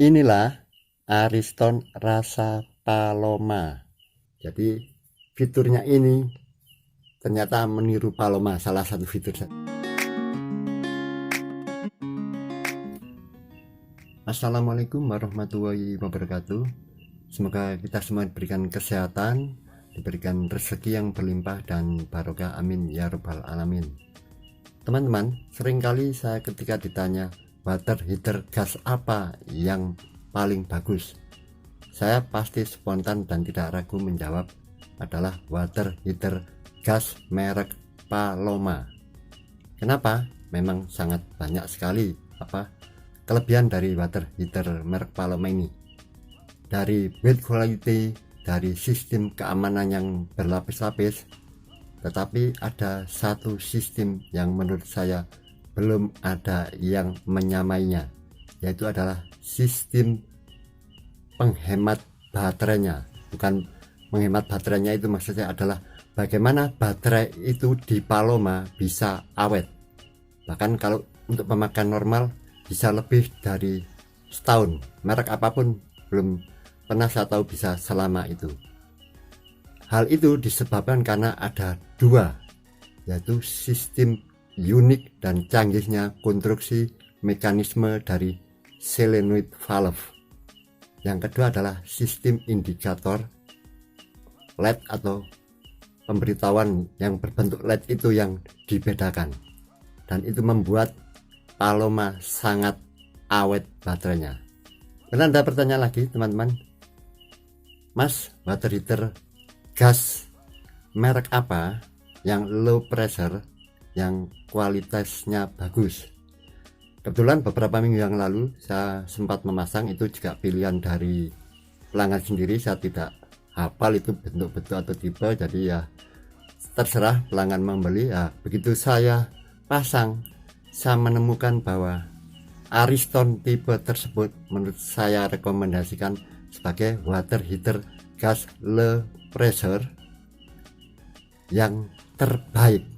Inilah Ariston rasa Paloma. Jadi fiturnya ini ternyata meniru Paloma, salah satu fitur. Assalamualaikum warahmatullahi wabarakatuh. Semoga kita semua diberikan kesehatan, diberikan rezeki yang berlimpah dan barokah, amin ya rabbal alamin. Teman-teman, seringkali saya ketika ditanya water heater gas apa yang paling bagus, saya pasti spontan dan tidak ragu menjawab adalah water heater gas merek Paloma. Kenapa? Memang sangat banyak sekali kelebihan dari water heater merek Paloma ini. Dari build quality, dari sistem keamanan yang berlapis-lapis, tetapi ada satu sistem yang menurut saya belum ada yang menyamainya, yaitu adalah sistem penghemat baterainya. Bukan menghemat baterainya, itu maksudnya adalah bagaimana baterai itu di Paloma bisa awet. Bahkan kalau untuk pemakaian normal bisa lebih dari setahun. Merek apapun belum pernah saya tahu bisa selama itu. Hal itu disebabkan karena ada dua, yaitu sistem unik dan canggihnya konstruksi mekanisme dari solenoid valve. Yang kedua adalah sistem indikator LED atau pemberitahuan yang berbentuk LED itu yang dibedakan. Dan itu membuat Paloma sangat awet baterainya. Dan Anda bertanya lagi, teman-teman, Mas, water heater gas merek apa yang low pressure yang kualitasnya bagus? Kebetulan beberapa minggu yang lalu saya sempat memasang, itu juga pilihan dari pelanggan sendiri. Saya tidak hafal itu bentuk-bentuk atau tipe, jadi ya terserah pelanggan membeli. Ya, begitu saya pasang, saya menemukan bahwa Ariston tipe tersebut menurut saya rekomendasikan sebagai water heater gas low pressure yang terbaik.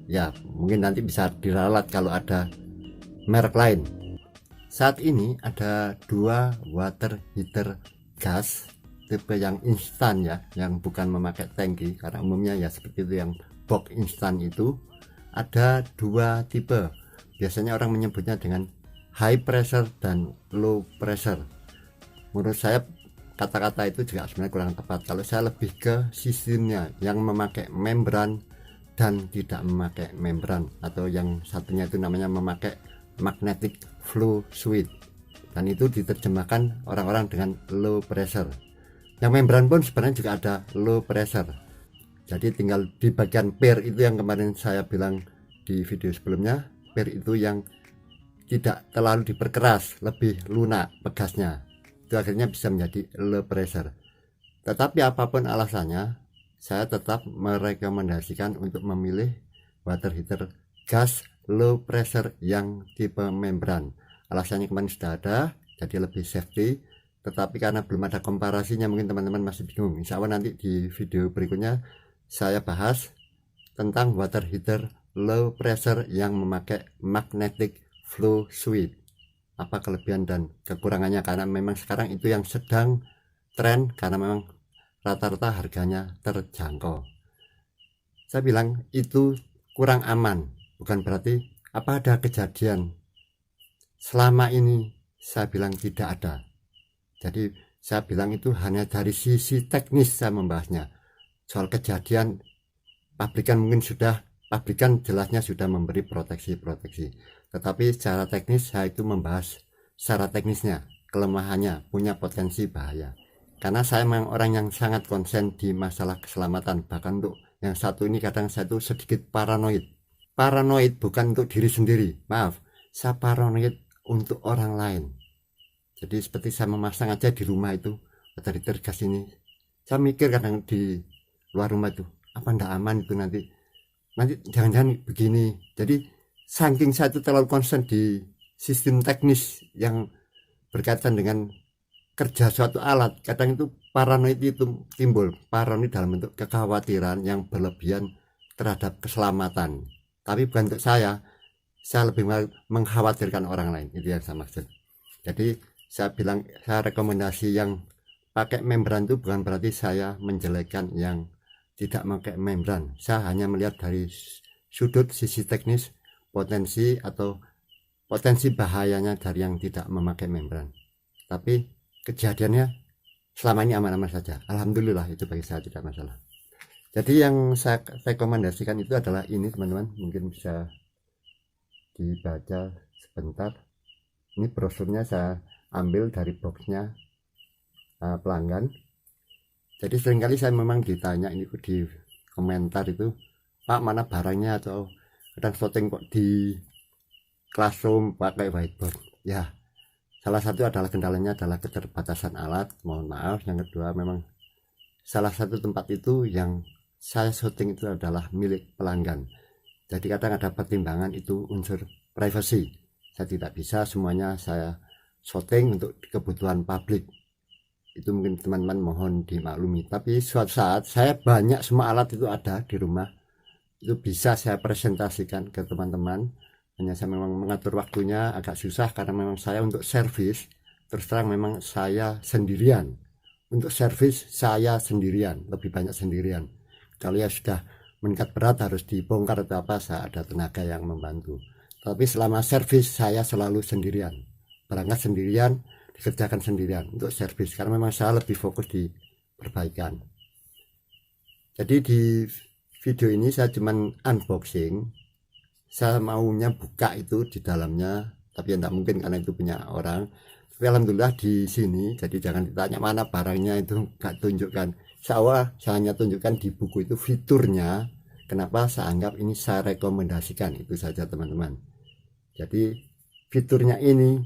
Ya, mungkin nanti bisa diralat kalau ada merek lain. Saat ini ada dua water heater gas tipe yang instan, ya, yang bukan memakai tangki, karena umumnya ya seperti itu, yang box instan itu ada dua tipe. Biasanya orang menyebutnya dengan high pressure dan low pressure. Menurut saya kata-kata itu juga sebenarnya kurang tepat. Kalau saya lebih ke sistemnya yang memakai membran dan tidak memakai membran, atau yang satunya itu namanya memakai magnetic flow switch, dan itu diterjemahkan orang-orang dengan low pressure. Yang membran pun sebenarnya juga ada low pressure. Jadi tinggal di bagian pair itu yang kemarin saya bilang di video sebelumnya, pair itu yang tidak terlalu diperkeras, lebih lunak pegasnya, itu akhirnya bisa menjadi low pressure. Tetapi apapun alasannya, saya tetap merekomendasikan untuk memilih water heater gas low pressure yang tipe membran. Alasannya kemarin sudah ada, jadi lebih safety. Tetapi karena belum ada komparasinya, mungkin teman-teman masih bingung. Insya Allah nanti di video berikutnya saya bahas tentang water heater low pressure yang memakai magnetic flow switch, apa kelebihan dan kekurangannya, karena memang sekarang itu yang sedang tren, karena memang rata-rata harganya terjangkau. Saya bilang itu kurang aman, bukan berarti apa ada kejadian. Selama ini saya bilang tidak ada. Jadi saya bilang itu hanya dari sisi teknis saya membahasnya. Soal kejadian, pabrikan jelasnya sudah memberi proteksi. Tetapi secara teknis saya itu membahas secara teknisnya, kelemahannya, punya potensi bahaya. Karena saya memang orang yang sangat konsen di masalah keselamatan. Bahkan untuk yang satu ini kadang saya itu sedikit paranoid. Paranoid bukan untuk diri sendiri, maaf, saya paranoid untuk orang lain. Jadi seperti saya memasang aja di rumah itu water heater gas ini, saya mikir kadang di luar rumah itu, apa ndak aman itu nanti jangan-jangan begini. Jadi saking saya itu terlalu konsen di sistem teknis yang berkaitan dengan kerja suatu alat, kadang itu paranoid itu timbul. Paranoid dalam bentuk kekhawatiran yang berlebihan terhadap keselamatan. Tapi bukan untuk saya lebih mengkhawatirkan orang lain, itu yang saya maksud. Jadi saya rekomendasi yang pakai membran itu bukan berarti saya menjelekkan yang tidak pakai membran. Saya hanya melihat dari sudut sisi teknis potensi bahayanya dari yang tidak memakai membran. Tapi kejadiannya selama ini aman-aman saja. Alhamdulillah, itu bagi saya tidak masalah. Jadi yang saya rekomendasikan itu adalah ini teman-teman, mungkin bisa dibaca sebentar. Ini brosurnya saya ambil dari boxnya pelanggan. Jadi seringkali saya memang ditanya ini di komentar itu, Pak mana barangnya, atau kadang syuting kok di classroom pakai whiteboard. Ya, salah satu adalah kendalanya adalah keterbatasan alat, mohon maaf. Yang kedua, memang salah satu tempat itu yang saya syuting itu adalah milik pelanggan. Jadi kadang ada pertimbangan itu unsur privasi. Saya tidak bisa semuanya saya syuting untuk kebutuhan publik. Itu mungkin teman-teman mohon dimaklumi. Tapi suatu saat saya banyak semua alat itu ada di rumah, itu bisa saya presentasikan ke teman-teman. Hanya saya memang mengatur waktunya agak susah karena memang saya untuk servis, terus terang memang saya sendirian. Untuk servis saya sendirian, lebih banyak sendirian. Kalau ya sudah meningkat berat harus dibongkar atau apa, saya ada tenaga yang membantu. Tapi selama servis saya selalu sendirian, berangkat sendirian, dikerjakan sendirian untuk servis, karena memang saya lebih fokus di perbaikan. Jadi di video ini saya cuman unboxing, saya maunya buka itu di dalamnya, tapi tidak mungkin karena itu punya orang. Tapi alhamdulillah di sini, jadi jangan ditanya mana barangnya, itu gak tunjukkan. Saya hanya tunjukkan di buku itu fiturnya. Kenapa saya anggap ini saya rekomendasikan, itu saja teman-teman. Jadi fiturnya ini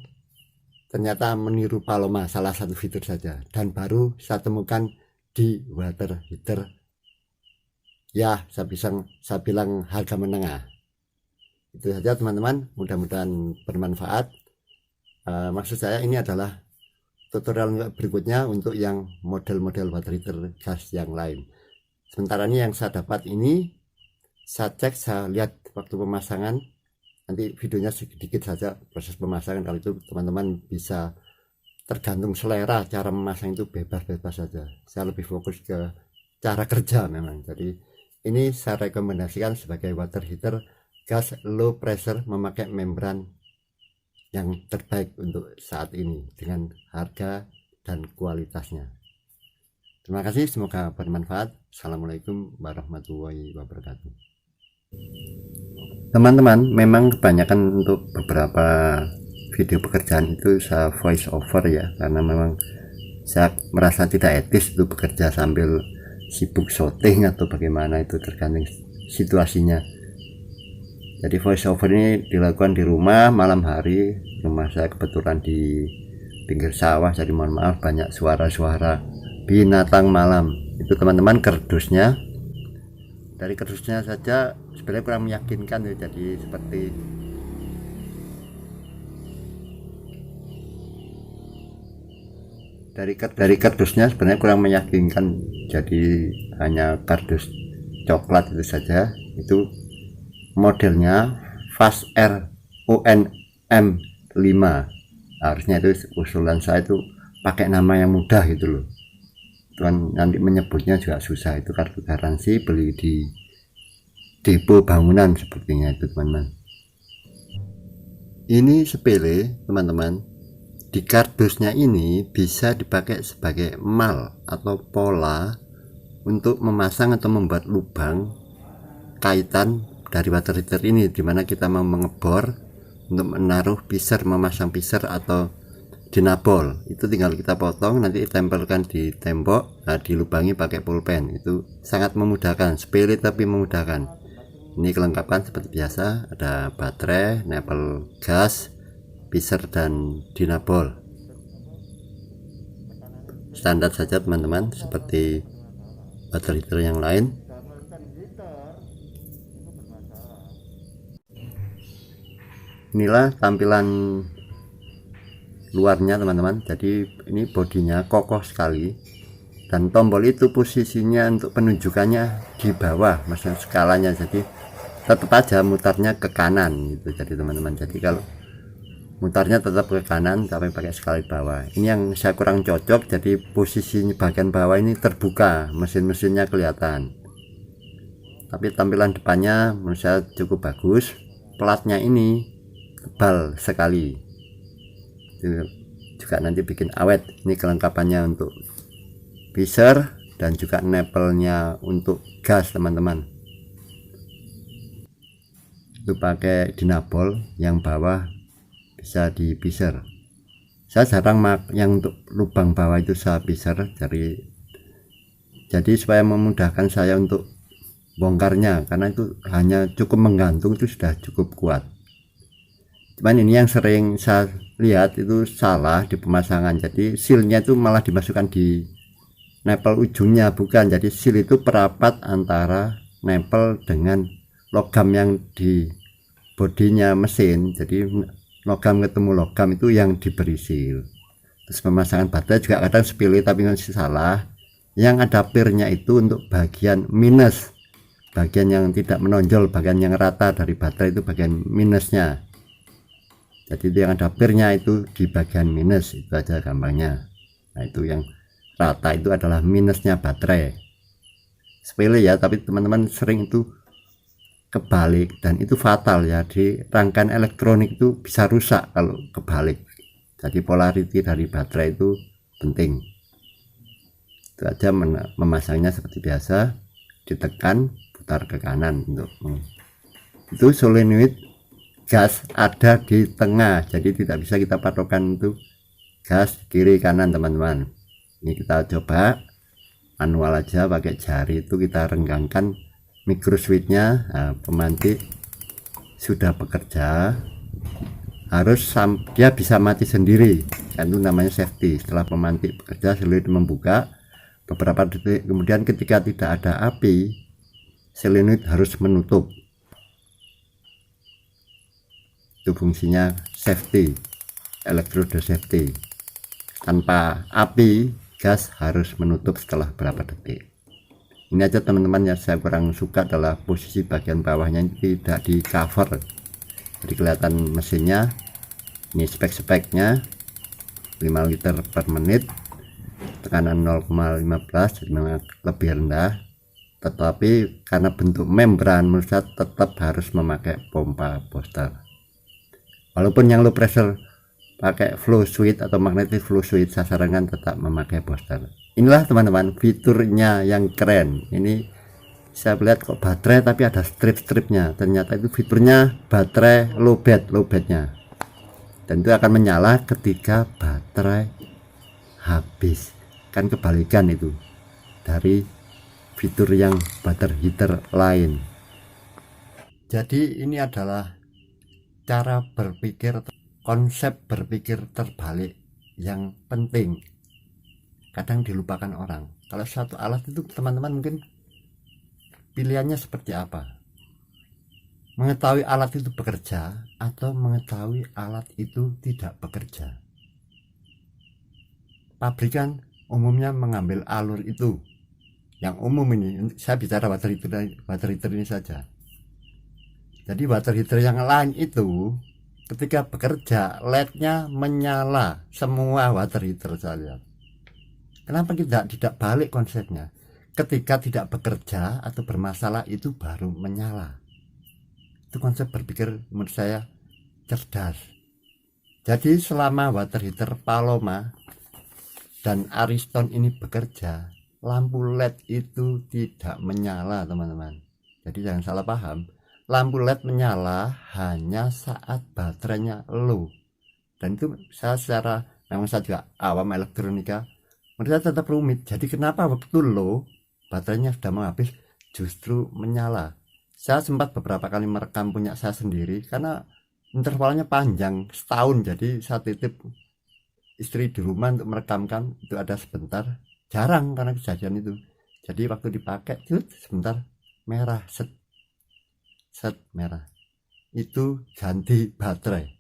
ternyata meniru Paloma, salah satu fitur saja, dan baru saya temukan di water heater. Ya, saya bilang harga menengah. Itu saja teman-teman, mudah-mudahan bermanfaat. Maksud saya ini adalah tutorial berikutnya untuk yang model-model water heater gas yang lain. Sementara ini yang saya dapat ini, saya cek, saya lihat waktu pemasangan. Nanti videonya sedikit saja proses pemasangan, kalau itu teman-teman bisa, tergantung selera, cara memasang itu bebas-bebas saja. Saya lebih fokus ke cara kerja memang. Jadi ini saya rekomendasikan sebagai water heater gas low pressure memakai membran yang terbaik untuk saat ini dengan harga dan kualitasnya. Terima kasih, semoga bermanfaat. Assalamualaikum warahmatullahi wabarakatuh. Teman-teman, memang kebanyakan untuk beberapa video pekerjaan itu saya voice over ya, karena memang saya merasa tidak etis itu bekerja sambil sibuk syuting atau bagaimana, itu tergantung situasinya. Jadi voice over ini dilakukan di rumah malam hari. Rumah saya kebetulan di pinggir sawah, jadi mohon maaf banyak suara-suara binatang malam. Itu teman-teman kardusnya, dari kardusnya saja sebenarnya kurang meyakinkan ya. Jadi seperti dari kardusnya sebenarnya kurang meyakinkan, jadi hanya kardus coklat itu saja. Itu modelnya Fast Air UNM 5, harusnya itu usulan saya itu pakai nama yang mudah gitu loh. Tuan nanti menyebutnya juga susah. Itu kartu garansi, beli di depo bangunan sepertinya itu teman-teman. Ini sepele teman-teman. Di kardusnya ini bisa dipakai sebagai mal atau pola untuk memasang atau membuat lubang kaitan dari water heater ini, dimana kita mau mengebor untuk menaruh pisser, memasang pisser atau dinabol. Itu tinggal kita potong, nanti ditempelkan di tembok, dilubangi pakai pulpen. Itu sangat memudahkan, sepele tapi memudahkan. Ini kelengkapan seperti biasa, ada baterai, nempel gas, pisser dan dinabol. Standar saja teman-teman, seperti water heater yang lain. Inilah tampilan luarnya teman-teman. Jadi ini bodinya kokoh sekali, dan tombol itu posisinya untuk penunjukannya di bawah, maksudnya skalanya, jadi tetap aja mutarnya ke kanan gitu. Jadi teman-teman, jadi kalau mutarnya tetap ke kanan tapi pakai sekali bawah. Ini yang saya kurang cocok, jadi posisi bagian bawah ini terbuka, mesin-mesinnya kelihatan, tapi tampilan depannya menurut saya cukup bagus. Platnya ini tebal sekali, itu juga nanti bikin awet. Ini kelengkapannya untuk visor dan juga nepelnya untuk gas teman-teman. Itu pakai dinabol, yang bawah bisa di visor. Saya jarang yang untuk lubang bawah itu saya visor, jadi supaya memudahkan saya untuk bongkarnya, karena itu hanya cukup menggantung itu sudah cukup kuat. Cuman ini yang sering saya lihat itu salah di pemasangan, jadi sealnya itu malah dimasukkan di nepel ujungnya, bukan. Jadi seal itu perapat antara nepel dengan logam yang di bodinya mesin, jadi logam ketemu logam itu yang diberi seal. Terus pemasangan baterai juga kadang sepele tapi masih salah. Yang ada pirnya itu untuk bagian minus, bagian yang tidak menonjol, bagian yang rata dari baterai itu bagian minusnya. Jadi itu yang ada pirnya itu di bagian minus, itu aja gampangnya. Nah itu yang rata itu adalah minusnya baterai. Sepele ya, tapi teman-teman sering itu kebalik, dan itu fatal ya. Di rangkaian elektronik itu bisa rusak kalau kebalik. Jadi polarity dari baterai itu penting. Itu aja, memasangnya seperti biasa, ditekan, putar ke kanan untuk itu. solenoid gas ada di tengah, jadi tidak bisa kita patokan itu gas kiri kanan teman-teman. Ini kita coba manual aja, pakai jari itu kita renggangkan micro switchnya. Nah, pemantik sudah bekerja, harus dia bisa mati sendiri, kan itu namanya safety. Setelah pemantik bekerja, solenoid membuka beberapa detik kemudian, ketika tidak ada api, solenoid harus menutup. Itu fungsinya safety, elektroda safety. Tanpa api, gas harus menutup setelah berapa detik. Ini aja teman-teman, yang saya kurang suka adalah posisi bagian bawahnya tidak di cover, jadi kelihatan mesinnya. Ini spek-speknya 5 liter per menit, tekanan 0,15, jadi memang lebih rendah. Tetapi karena bentuk membran, menurut saya tetap harus memakai pompa booster. Walaupun yang low pressure pakai flow switch atau magnetic flow switch, saya sarankan tetap memakai booster. Inilah teman-teman fiturnya yang keren. Ini saya lihat kok baterai tapi ada strip-stripnya, ternyata itu fiturnya baterai lowbatnya, dan itu akan menyala ketika baterai habis. Kan kebalikan itu dari fitur yang water heater lain. Jadi ini adalah cara berpikir, konsep berpikir terbalik yang penting, kadang dilupakan orang. Kalau satu alat itu teman-teman mungkin pilihannya seperti apa, mengetahui alat itu bekerja atau mengetahui alat itu tidak bekerja. Pabrikan umumnya mengambil alur itu yang umum. Ini saya bicara water heater ini saja. Jadi water heater yang lain itu ketika bekerja LED-nya menyala semua water heater saya. Kenapa tidak balik konsepnya? Ketika tidak bekerja atau bermasalah itu baru menyala. Itu konsep berpikir menurut saya cerdas. Jadi selama water heater Paloma dan Ariston ini bekerja, lampu LED itu tidak menyala teman-teman. Jadi jangan salah paham, lampu LED menyala hanya saat baterainya low. Dan itu saya memang saya juga awam elektronika, menurut saya tetap rumit. Jadi kenapa waktu low baterainya sudah mau habis justru menyala. Saya sempat beberapa kali merekam punya saya sendiri karena intervalnya panjang, setahun. Jadi saya titip istri di rumah untuk merekamkan, itu ada sebentar, jarang karena kejadian itu. Jadi waktu dipakai sebentar merah, set merah, itu ganti baterai,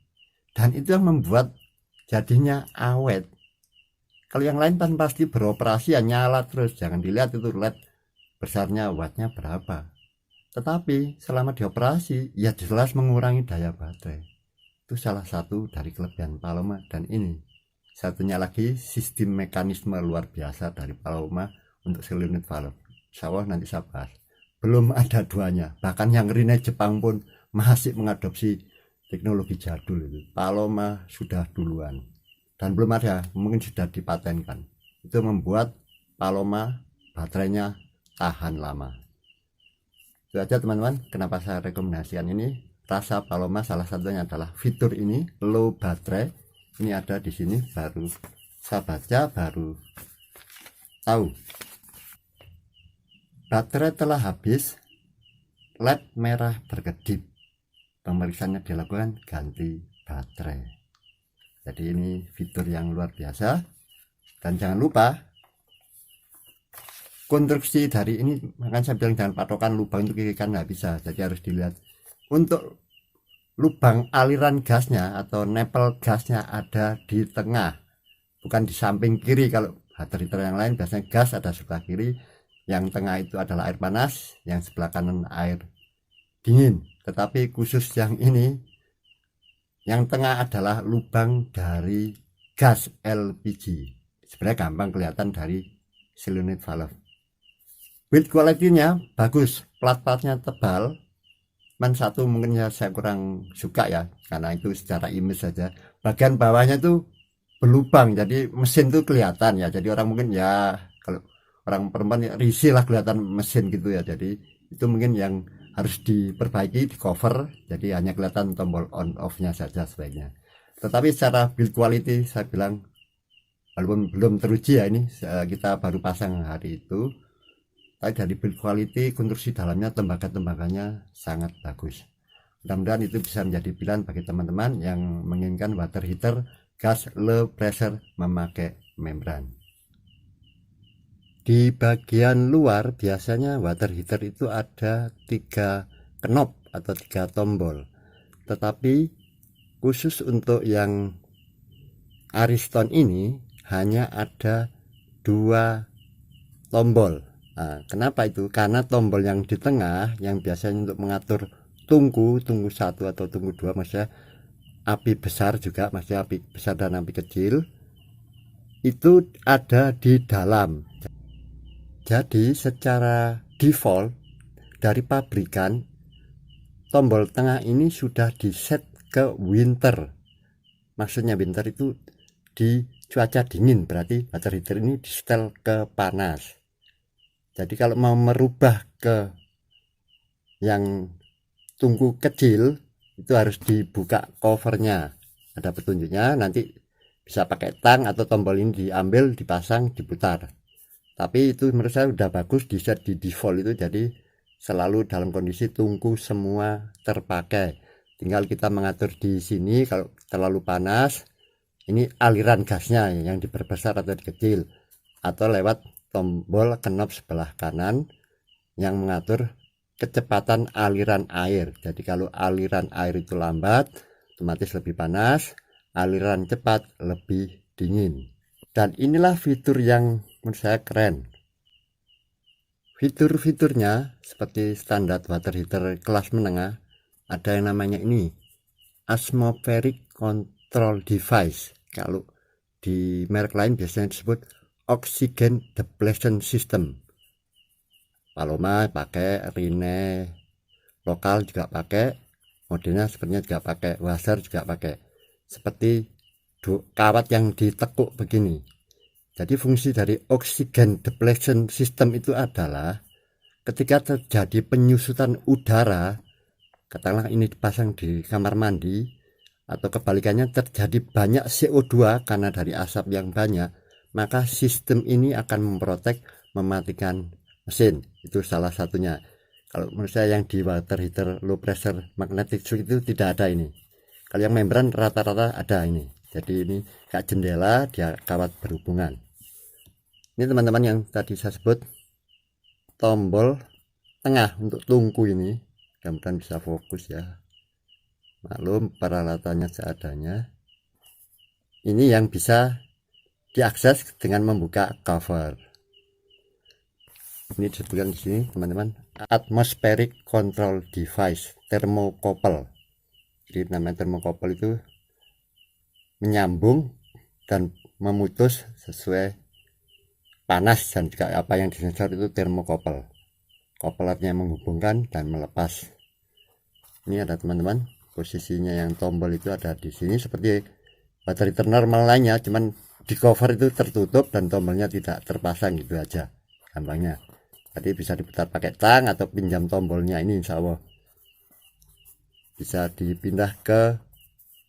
dan itu yang membuat jadinya awet. Kalau yang lain kan pasti beroperasi ya nyala terus, jangan dilihat itu LED besarnya wattnya berapa, tetapi selama dioperasi ya jelas mengurangi daya baterai. Itu salah satu dari kelebihan Paloma. Dan ini satunya lagi, sistem mekanisme luar biasa dari Paloma untuk seal unit valve. Insya Allah nanti saya bahas. Belum ada duanya, bahkan yang Rine Jepang pun masih mengadopsi teknologi jadul itu. Paloma sudah duluan dan belum ada, mungkin sudah dipatenkan. Itu membuat Paloma baterainya tahan lama. Itu aja teman-teman, kenapa saya rekomendasikan ini. Rasa Paloma salah satunya adalah fitur ini, low baterai. Ini ada di sini, baru saya baca, baru tahu. Baterai telah habis, LED merah berkedip. Pemeriksaannya dilakukan ganti baterai. Jadi ini fitur yang luar biasa. Dan jangan lupa konstruksi dari ini, makanya saya bilang jangan patokan lubang itu kiri kan nggak bisa. Jadi harus dilihat untuk lubang aliran gasnya atau nempel gasnya ada di tengah, bukan di samping kiri. Kalau heater yang lain biasanya gas ada sebelah kiri, yang tengah itu adalah air panas, yang sebelah kanan air dingin. Tetapi khusus yang ini, yang tengah adalah lubang dari gas LPG. Sebenarnya gampang kelihatan dari seal unit valve. Build quality-nya bagus, plat-platnya tebal. Cuman satu mungkin ya saya kurang suka ya, karena itu secara image saja. Bagian bawahnya tuh berlubang, jadi mesin tuh kelihatan ya. Jadi orang mungkin ya, kalau orang perempuan ya risih lah kelihatan mesin gitu ya. Jadi itu mungkin yang harus diperbaiki, di cover, jadi hanya kelihatan tombol on off-nya saja sebaiknya. Tetapi secara build quality saya bilang, walaupun belum teruji ya, ini kita baru pasang hari itu, tapi dari build quality, konstruksi dalamnya, tembaga-tembaganya sangat bagus. Mudah-mudahan itu bisa menjadi pilihan bagi teman-teman yang menginginkan water heater gas low pressure memakai membran. Di bagian luar biasanya water heater itu ada 3 knob atau 3 tombol. Tetapi khusus untuk yang Ariston ini hanya ada 2 tombol. Nah, kenapa itu? Karena tombol yang di tengah yang biasanya untuk mengatur tungku 1 atau tungku 2, maksudnya api besar juga, maksudnya api besar dan api kecil, itu ada di dalam. Jadi secara default dari pabrikan, tombol tengah ini sudah di set ke winter. Maksudnya winter itu di cuaca dingin, berarti water heater ini di setel ke panas. Jadi kalau mau merubah ke yang tungku kecil, itu harus dibuka covernya, ada petunjuknya, nanti bisa pakai tang atau tombol ini diambil, dipasang, diputar. Tapi itu menurut saya udah bagus, di set di default itu, jadi selalu dalam kondisi tungku semua terpakai. Tinggal kita mengatur di sini, kalau terlalu panas, ini aliran gasnya yang diperbesar atau dikecil, atau lewat tombol knob sebelah kanan yang mengatur kecepatan aliran air. Jadi kalau aliran air itu lambat, otomatis lebih panas, aliran cepat lebih dingin. Dan inilah fitur yang menurut saya keren. Fitur-fiturnya seperti standar water heater kelas menengah, ada yang namanya ini atmospheric control device. Kalau di merek lain biasanya disebut oxygen depletion system. Paloma pakai, Rine lokal juga pakai, modelnya sepertinya juga pakai, Waser juga pakai, seperti kawat yang ditekuk begini. Jadi fungsi dari oxygen depletion system itu adalah ketika terjadi penyusutan udara, katakanlah ini dipasang di kamar mandi, atau kebalikannya terjadi banyak CO2 karena dari asap yang banyak, maka sistem ini akan memprotek, mematikan mesin. Itu salah satunya. Kalau menurut saya yang di water heater low pressure magnetic switch itu tidak ada ini. Kalau yang membran rata-rata ada ini. Jadi ini kayak jendela, dia kawat berhubungan. Ini teman-teman yang tadi saya sebut tombol tengah untuk tungku ini. Mudah-mudahan bisa fokus ya. Maklum peralatannya seadanya. Ini yang bisa diakses dengan membuka cover. Ini disebutkan di sini teman-teman, atmospheric control device thermocouple. Jadi namanya termokopel itu menyambung dan memutus sesuai panas, dan juga apa yang disensor itu termokopel. Kopel artinya menghubungkan dan melepas. Ini ada teman-teman, posisinya yang tombol itu ada di sini seperti baterai normal lainnya, cuman di cover itu tertutup dan tombolnya tidak terpasang, gitu aja gampangnya. Jadi bisa diputar pakai tang atau pinjam tombolnya ini, insya Allah bisa dipindah ke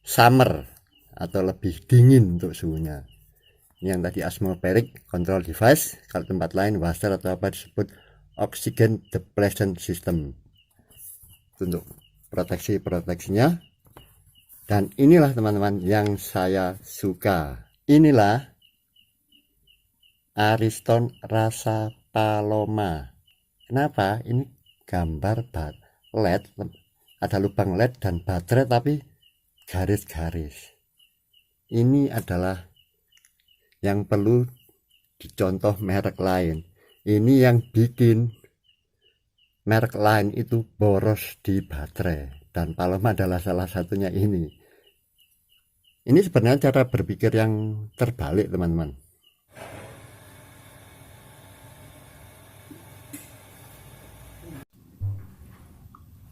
summer atau lebih dingin untuk suhunya. Ini yang tadi atmospheric control device, kalau tempat lain washer atau apa disebut oxygen depletion system, untuk proteksinya. Dan inilah teman-teman yang saya suka, inilah Ariston rasa Paloma. Kenapa? Ini gambar LED, ada lubang LED dan baterai tapi garis-garis. Ini adalah yang perlu dicontoh merek lain. Ini yang bikin merek lain itu boros di baterai, dan Paloma adalah salah satunya ini. Ini sebenarnya cara berpikir yang terbalik teman-teman.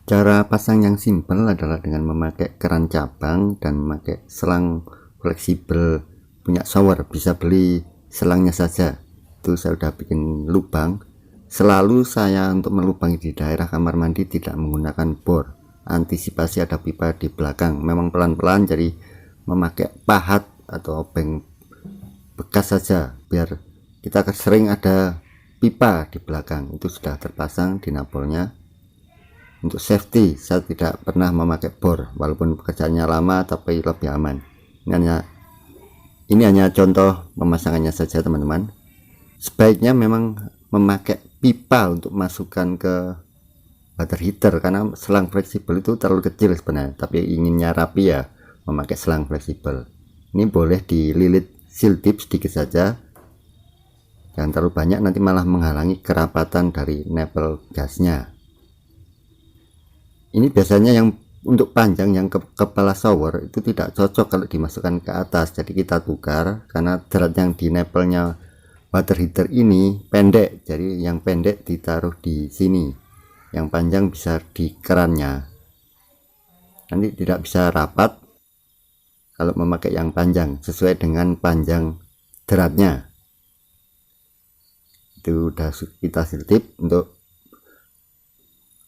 Cara pasang yang simpel adalah dengan memakai keran cabang dan memakai selang fleksibel punya shower. Bisa beli selangnya saja, itu saya udah bikin lubang. Selalu saya untuk melubangi di daerah kamar mandi tidak menggunakan bor, antisipasi ada pipa di belakang. Memang pelan-pelan, jadi memakai pahat atau obeng bekas saja, biar kita sering ada pipa di belakang. Itu sudah terpasang di napolnya. Untuk safety saya tidak pernah memakai bor, walaupun pekerjaannya lama tapi lebih aman. Ini hanya contoh pemasangannya saja teman-teman. Sebaiknya memang memakai pipa untuk masukkan ke water heater, karena selang fleksibel itu terlalu kecil sebenarnya, tapi inginnya rapi ya memakai selang fleksibel. Ini boleh dililit seal tip sedikit saja, jangan terlalu banyak, nanti malah menghalangi kerapatan dari nipple gasnya. Ini biasanya yang untuk panjang yang kepala shower itu tidak cocok kalau dimasukkan ke atas, jadi kita tukar, karena drat yang di nipple-nya water heater ini pendek, jadi yang pendek ditaruh di sini, yang panjang bisa di kerannya. Nanti tidak bisa rapat kalau memakai yang panjang, sesuai dengan panjang dratnya. Itu udah kita selitip. Untuk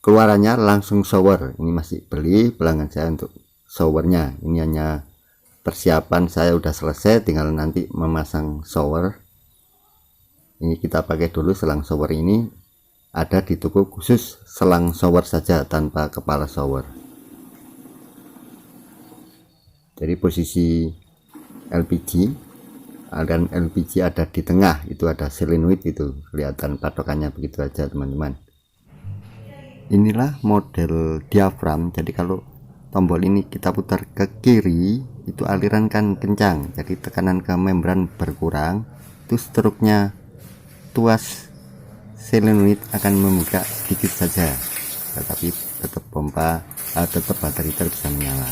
keluarannya langsung shower, ini masih beli pelanggan saya untuk showernya. Ini hanya persiapan, saya udah selesai, tinggal nanti memasang shower. Ini kita pakai dulu selang shower, ini ada di toko khusus selang shower saja tanpa kepala shower. Jadi posisi LPG, aliran LPG ada di tengah, itu ada solenoid, itu kelihatan patokannya begitu aja teman-teman. Inilah model diafram, jadi kalau tombol ini kita putar ke kiri itu aliran kan kencang, jadi tekanan ke membran berkurang, itu struknya tuas solenoid akan membuka sedikit saja, tetapi tetap pompa tetap baterai bisa menyala.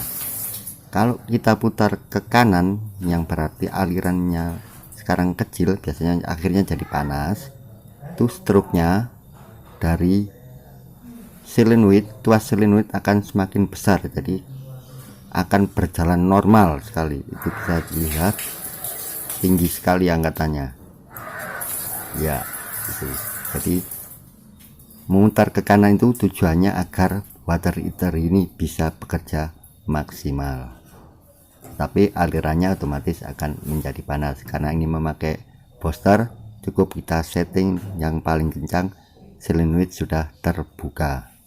Kalau kita putar ke kanan, yang berarti alirannya sekarang kecil, biasanya akhirnya jadi panas, itu struknya dari solenoid, tuas solenoid akan semakin besar, jadi akan berjalan normal sekali. Itu bisa dilihat tinggi sekali angkatannya ya, gitu. Jadi memutar ke kanan itu tujuannya agar water heater ini bisa bekerja maksimal, tapi alirannya otomatis akan menjadi panas. Karena ini memakai booster, cukup kita setting yang paling kencang, solenoid sudah terbuka.